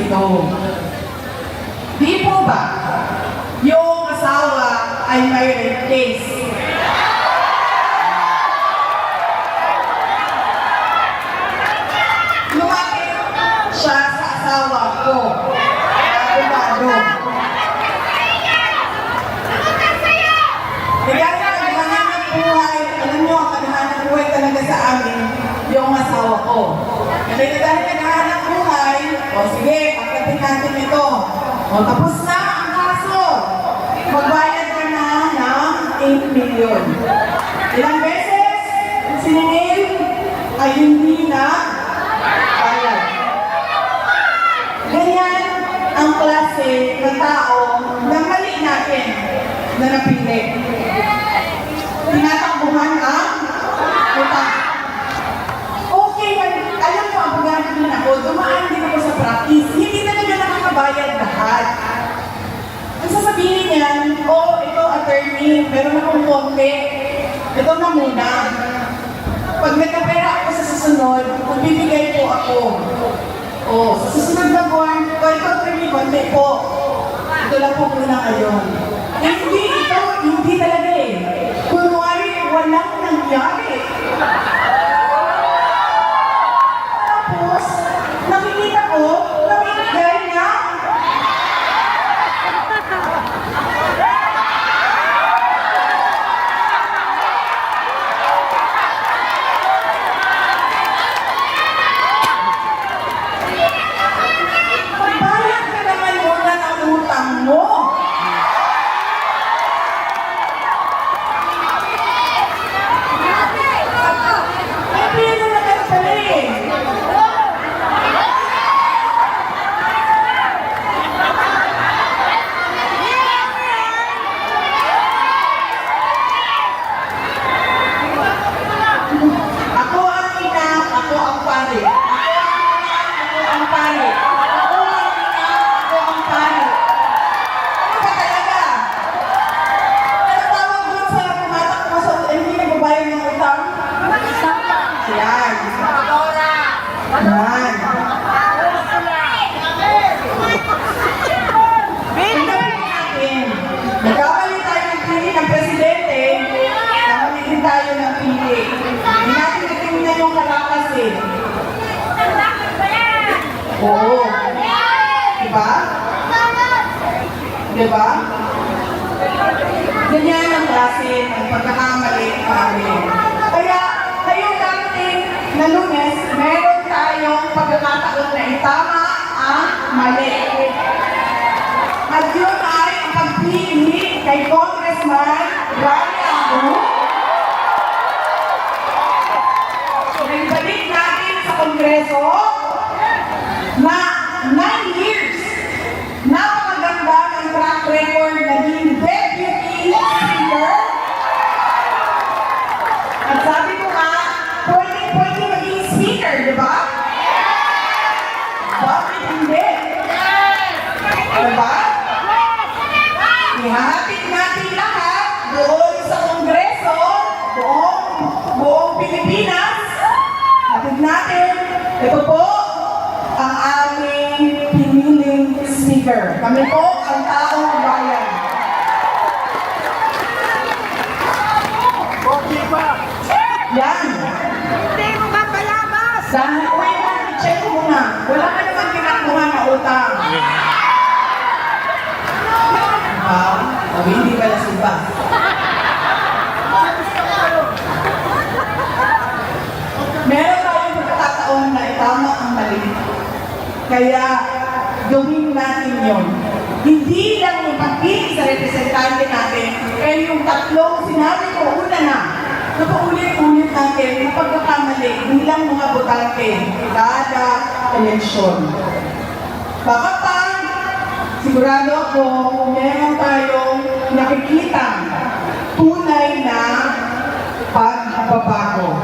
ito. Di po ba yung asawa ay may rape case? Lumapit siya sa asawa ko. Abogado. Kaya kaghahanap ng buhay, alam nyo, ang kaghahanap ng buhay talaga sa amin, yung asawa ko. Kaya dahil kaghahanap buhay, o sige, pagkatin natin ito. O tapos na ang kaso. Magbayad ka na ng 8 million. Ilang beses siningil ay hindi na bayad. Ganyan ang klase ng tao na mali natin na napili. Tinatakbuhan ang utang. Okay, alam mo, abogado din ako, dumaan din ako sa practice. Hindi talaga nakakabayad lahat. Ang sasabihin niyan, oh, ito attorney, meron akong konti. Ito na muna. Pag nagkapera ako sa susunod, magbibigay po ako. Oh, sa susunod na buwan, ito attorney, konti po. Ito lang po muna ngayon. Hindi ito, hindi talaga eh. Kunwari, walang nangyari. Tapos, nakikita ko, namimigay na. Magbayad ka naman muna ng utang mo. Nagkabali tayo ng pili ng presidente, namali din tayo ng pili. Hindi natin natingnan yung kalakas eh. Oo. Diba? Diba? Ganyan ang klase ng pagkakamali namin. Kaya, ngayong darating na Lunes, meron tayong pagkakataon na itama ang mali. At yun ay ang pagpili kay Congressman Rani Abu. Nagbalik natin sa Kongreso na 9 years. Napakaganda ng track record naging Deputy Speaker. At sabi ko nga, pwede maging Speaker, di ba? Bakit hindi? Diba? Ihahatid natin lahat doon sa Kongreso, buong Pilipinas. Hatid natin, ito po ang aming piniling speaker. Kami po ang taong bayan. Yan. Hindi mo mapalabas! Dahil, wait lang, i-check mo muna. Wala ka naman kinakuha na utang. Hindi pala sumba. Meron tayong pagkakataon na itama ang mali. Kaya, gawin natin yun. Hindi lang yung pagpili sa representante natin, kaya yung tatlong sinabi ko una na, napaulit-ulit natin yung pagkakamali bilang mga botante kada eleksyon. Baka pa, sigurado ako, meron tayong nakikita tunay na pagbabago.